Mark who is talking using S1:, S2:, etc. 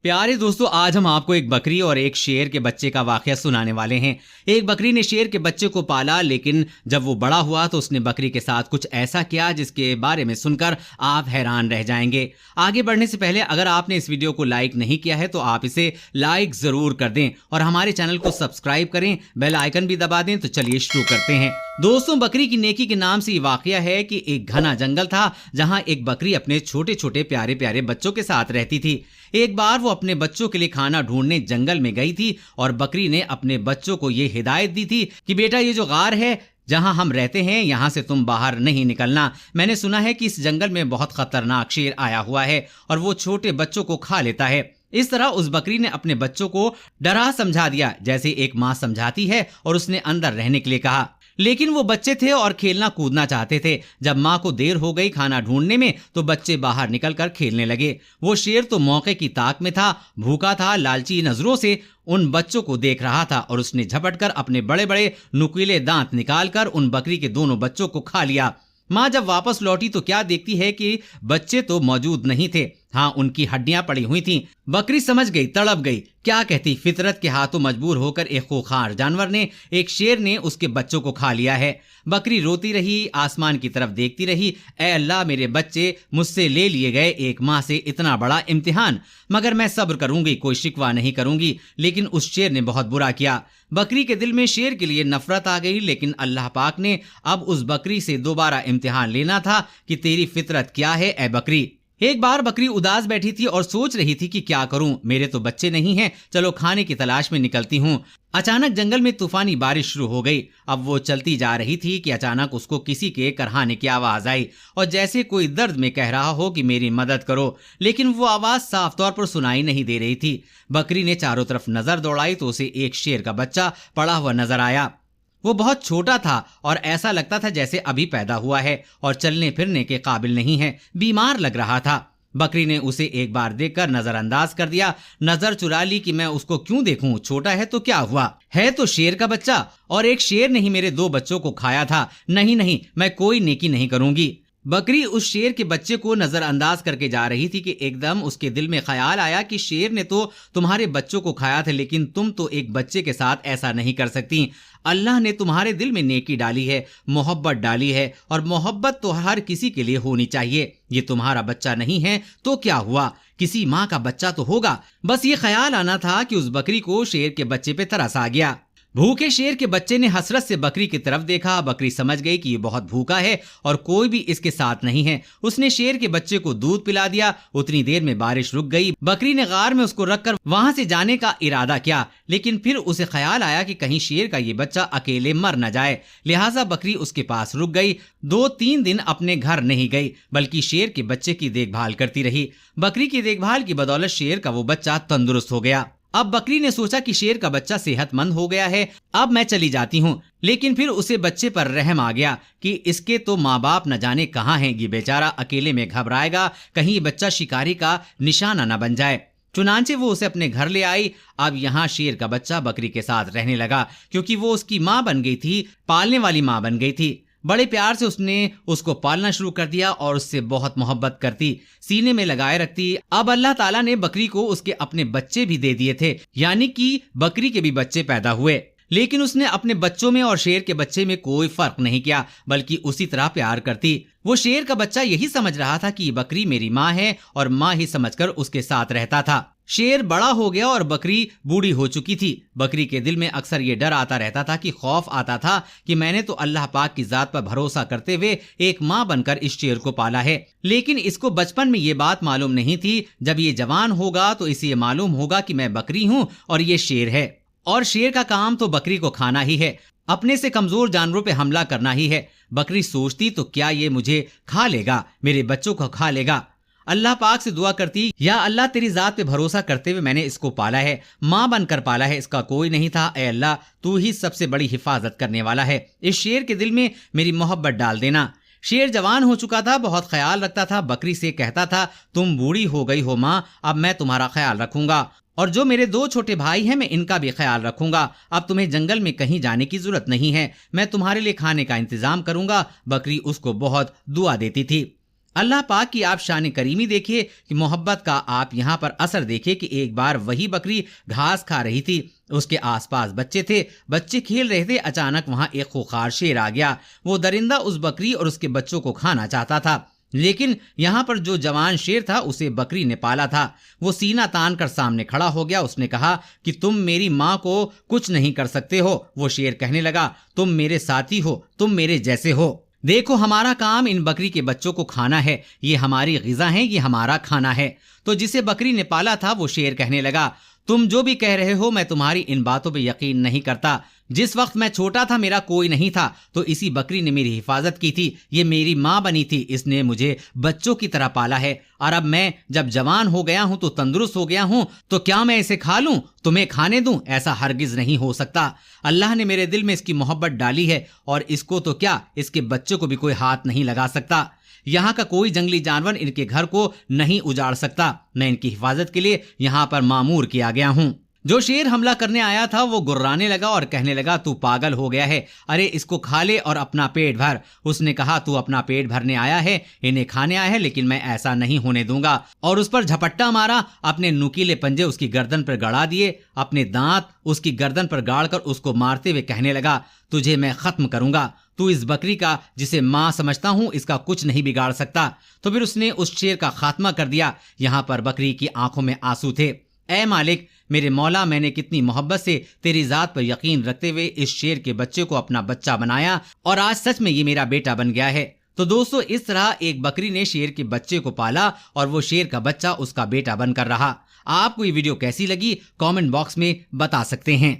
S1: प्यारे दोस्तों, आज हम आपको एक बकरी और एक शेर के बच्चे का वाकया सुनाने वाले हैं। एक बकरी ने शेर के बच्चे को पाला, लेकिन जब वो बड़ा हुआ तो उसने बकरी के साथ कुछ ऐसा किया जिसके बारे में सुनकर आप हैरान रह जाएंगे। आगे बढ़ने से पहले अगर आपने इस वीडियो को लाइक नहीं किया है तो आप इसे लाइक जरूर कर दें और हमारे चैनल को सब्सक्राइब करें, बेल आइकन भी दबा दें। तो चलिए शुरू करते हैं। दोस्तों, बकरी की नेकी के नाम से ये वाकया है कि एक घना जंगल था जहां एक बकरी अपने छोटे छोटे प्यारे प्यारे बच्चों के साथ रहती थी। एक बार वो अपने बच्चों के लिए खाना ढूंढने जंगल में गई थी और बकरी ने अपने बच्चों को ये हिदायत दी थी कि बेटा, ये जो गार है जहां हम रहते हैं, यहां से तुम बाहर नहीं निकलना। मैंने सुना है कि इस जंगल में बहुत खतरनाक शेर आया हुआ है और वो छोटे बच्चों को खा लेता है। इस तरह उस बकरी ने अपने बच्चों को डरा समझा दिया, जैसे एक माँ समझाती है, और उसने अंदर रहने के लिए कहा। लेकिन वो बच्चे थे और खेलना कूदना चाहते थे। जब माँ को देर हो गई खाना ढूंढने में तो बच्चे बाहर निकलकर खेलने लगे। वो शेर तो मौके की ताक में था, भूखा था, लालची नजरों से उन बच्चों को देख रहा था और उसने झपटकर अपने बड़े बड़े नुकीले दांत निकालकर उन बकरी के दोनों बच्चों को खा लिया। माँ जब वापस लौटी तो क्या देखती है कि बच्चे तो मौजूद नहीं थे। हाँ, उनकी हड्डियां पड़ी हुई थीं। बकरी समझ गई, तड़प गई। क्या कहती, फितरत के हाथों मजबूर होकर एक खूंखार जानवर ने, एक शेर ने उसके बच्चों को खा लिया है। बकरी रोती रही, आसमान की तरफ देखती रही। ऐ अल्लाह, मेरे बच्चे मुझसे ले लिए गए, एक माँ से इतना बड़ा इम्तिहान। मगर मैं सब्र करूंगी, कोई शिकवा नहीं करूंगी। लेकिन उस शेर ने बहुत बुरा किया। बकरी के दिल में शेर के लिए नफरत आ गई। लेकिन अल्लाह पाक ने अब उस बकरी से दोबारा इम्तिहान लेना था कि तेरी फितरत क्या है ऐ बकरी। एक बार बकरी उदास बैठी थी और सोच रही थी कि क्या करूं, मेरे तो बच्चे नहीं हैं, चलो खाने की तलाश में निकलती हूं। अचानक जंगल में तूफानी बारिश शुरू हो गई। अब वो चलती जा रही थी कि अचानक उसको किसी के करहाने की आवाज आई और जैसे कोई दर्द में कह रहा हो कि मेरी मदद करो, लेकिन वो आवाज साफ तौर पर सुनाई नहीं दे रही थी। बकरी ने चारों तरफ नजर दौड़ाई तो उसे एक शेर का बच्चा पड़ा हुआ नजर आया। वो बहुत छोटा था और ऐसा लगता था जैसे अभी पैदा हुआ है और चलने फिरने के काबिल नहीं है, बीमार लग रहा था। बकरी ने उसे एक बार देखकर नजरअंदाज कर दिया। नजर चुरा ली कि मैं उसको क्यों देखूं, छोटा है तो क्या हुआ, है तो शेर का बच्चा, और एक शेर ने ही मेरे 2 बच्चों को खाया था। नहीं नहीं, मैं कोई नेकी नहीं करूंगी। बकरी उस शेर के बच्चे को नजरअंदाज करके जा रही थी कि एकदम उसके दिल में ख्याल आया कि शेर ने तो तुम्हारे बच्चों को खाया था, लेकिन तुम तो एक बच्चे के साथ ऐसा नहीं कर सकती। अल्लाह ने तुम्हारे दिल में नेकी डाली है, मोहब्बत डाली है, और मोहब्बत तो हर किसी के लिए होनी चाहिए। ये तुम्हारा बच्चा नहीं है तो क्या हुआ, किसी माँ का बच्चा तो होगा। बस ये ख्याल आना था कि उस बकरी को शेर के बच्चे पे तरस आ गया। भूखे शेर के बच्चे ने हसरत से बकरी की तरफ देखा। बकरी समझ गई कि ये बहुत भूखा है और कोई भी इसके साथ नहीं है। उसने शेर के बच्चे को दूध पिला दिया। उतनी देर में बारिश रुक गई। बकरी ने गार में उसको रखकर वहां से जाने का इरादा किया, लेकिन फिर उसे ख्याल आया कि कहीं शेर का ये बच्चा अकेले मर न जाए। लिहाजा बकरी उसके पास रुक गई। 2-3 दिन अपने घर नहीं गई, बल्कि शेर के बच्चे की देखभाल करती रही। बकरी की देखभाल की बदौलत शेर का वो बच्चा तंदुरुस्त हो गया। अब बकरी ने सोचा कि शेर का बच्चा सेहतमंद हो गया है, अब मैं चली जाती हूँ। लेकिन फिर उसे बच्चे पर रहम आ गया कि इसके तो माँ बाप न जाने कहाँ हैं, ये बेचारा अकेले में घबराएगा, कहीं बच्चा शिकारी का निशाना न बन जाए। चुनांचे वो उसे अपने घर ले आई। अब यहाँ शेर का बच्चा बकरी के साथ रहने लगा, क्योंकि वो उसकी माँ बन गई थी, पालने वाली माँ बन गई थी। बड़े प्यार से उसने उसको पालना शुरू कर दिया और उससे बहुत मोहब्बत करती, सीने में लगाए रखती। अब अल्लाह ताला ने बकरी को उसके अपने बच्चे भी दे दिए थे, यानी कि बकरी के भी बच्चे पैदा हुए। लेकिन उसने अपने बच्चों में और शेर के बच्चे में कोई फर्क नहीं किया, बल्कि उसी तरह प्यार करती। वो शेर का बच्चा यही समझ रहा था कि बकरी मेरी माँ है और माँ ही समझकर उसके साथ रहता था। शेर बड़ा हो गया और बकरी बूढ़ी हो चुकी थी। बकरी के दिल में अक्सर ये डर आता रहता था कि खौफ आता था कि मैंने तो अल्लाह पाक की जात पर भरोसा करते हुए एक माँ बनकर इस शेर को पाला है। लेकिन इसको बचपन में ये बात मालूम नहीं थी। जब ये जवान होगा तो इसे ये मालूम होगा कि मैं बकरी हूँ और ये शेर है, और शेर का काम तो बकरी को खाना ही है, अपने से कमजोर जानवरों पे हमला करना ही है। बकरी सोचती, तो क्या ये मुझे खा लेगा, मेरे बच्चों को खा लेगा। अल्लाह पाक से दुआ करती, या अल्लाह तेरी जात पे भरोसा करते हुए मैंने इसको पाला है, माँ बनकर पाला है, इसका कोई नहीं था। ऐ अल्लाह, तू ही सबसे बड़ी हिफाजत करने वाला है, इस शेर के दिल में मेरी मोहब्बत डाल देना। शेर जवान हो चुका था, बहुत ख्याल रखता था। बकरी से कहता था, तुम बूढ़ी हो गई हो माँ, अब मैं तुम्हारा ख्याल रखूंगा, और जो मेरे 2 छोटे भाई हैं मैं इनका भी ख्याल रखूंगा। अब तुम्हें जंगल में कहीं जाने की जरूरत नहीं है, मैं तुम्हारे लिए खाने का इंतजाम करूंगा। बकरी उसको बहुत दुआ देती थी। اللہ پاک کی آپ شان کریمی دیکھیے کہ محبت کا آپ یہاں پر اثر دیکھیے کہ ایک بار وہی بکری گھاس کھا رہی تھی، اس کے آس پاس بچے تھے، بچے کھیل رہے تھے، اچانک وہاں ایک خوخار شیر آ گیا۔ وہ درندہ اس بکری اور اس کے بچوں کو کھانا چاہتا تھا، لیکن یہاں پر جو جوان شیر تھا اسے بکری نے پالا تھا۔ وہ سینہ تان کر سامنے کھڑا ہو گیا، اس نے کہا کہ تم میری ماں کو کچھ نہیں کر سکتے ہو۔ وہ شیر کہنے لگا، تم میرے ساتھی ہو، تم میرے جیسے ہو، دیکھو ہمارا کام ان بکری کے بچوں کو کھانا ہے، یہ ہماری غذا ہے، یہ ہمارا کھانا ہے۔ تو جسے بکری نے پالا تھا وہ شیر کہنے لگا، تم جو بھی کہہ رہے ہو میں تمہاری ان باتوں پہ یقین نہیں کرتا۔ جس وقت میں چھوٹا تھا میرا کوئی نہیں تھا تو اسی بکری نے میری حفاظت کی تھی، یہ میری ماں بنی تھی، اس نے مجھے بچوں کی طرح پالا ہے، اور اب میں جب جوان ہو گیا ہوں تو تندرست ہو گیا ہوں تو کیا میں اسے کھا لوں، تمہیں کھانے دوں؟ ایسا ہرگز نہیں ہو سکتا۔ اللہ نے میرے دل میں اس کی محبت ڈالی ہے اور اس کو تو کیا اس کے بچوں کو بھی کوئی ہاتھ نہیں لگا سکتا۔ یہاں کا کوئی جنگلی جانور ان کے گھر کو نہیں اجاڑ سکتا، میں ان کی حفاظت کے لیے یہاں پر مامور کیا گیا ہوں۔ جو شیر حملہ کرنے آیا تھا وہ گرانے لگا اور کہنے لگا، تو پاگل ہو گیا ہے، ارے اس کو کھا لے اور اپنا پیٹ بھر۔ اس نے کہا، تو اپنا پیٹ بھرنے آیا ہے، انہیں کھانے آیا ہے، لیکن میں ایسا نہیں ہونے دوں گا، اور اس پر جھپٹا مارا، اپنے نوکیلے پنجے اس کی گردن پر گڑا دیے، اپنے دانت اس کی گردن پر گاڑ کر اس کو مارتے ہوئے کہنے لگا، تجھے میں ختم کروں گا، تو اس بکری کا جسے ماں سمجھتا ہوں اس کا کچھ نہیں بگاڑ سکتا۔ تو پھر اس نے اس شیر کا خاتمہ کر دیا۔ یہاں پر بکری کی آنکھوں میں آنسو تھے۔ اے مالک، میرے مولا، میں نے کتنی محبت سے تیری ذات پر یقین رکھتے ہوئے اس شیر کے بچے کو اپنا بچہ بنایا، اور آج سچ میں یہ میرا بیٹا بن گیا ہے۔ تو دوستو، اس طرح ایک بکری نے شیر کے بچے کو پالا اور وہ شیر کا بچہ اس کا بیٹا بن کر رہا۔ آپ کو یہ ویڈیو کیسی لگی کامنٹ باکس میں بتا سکتے ہیں۔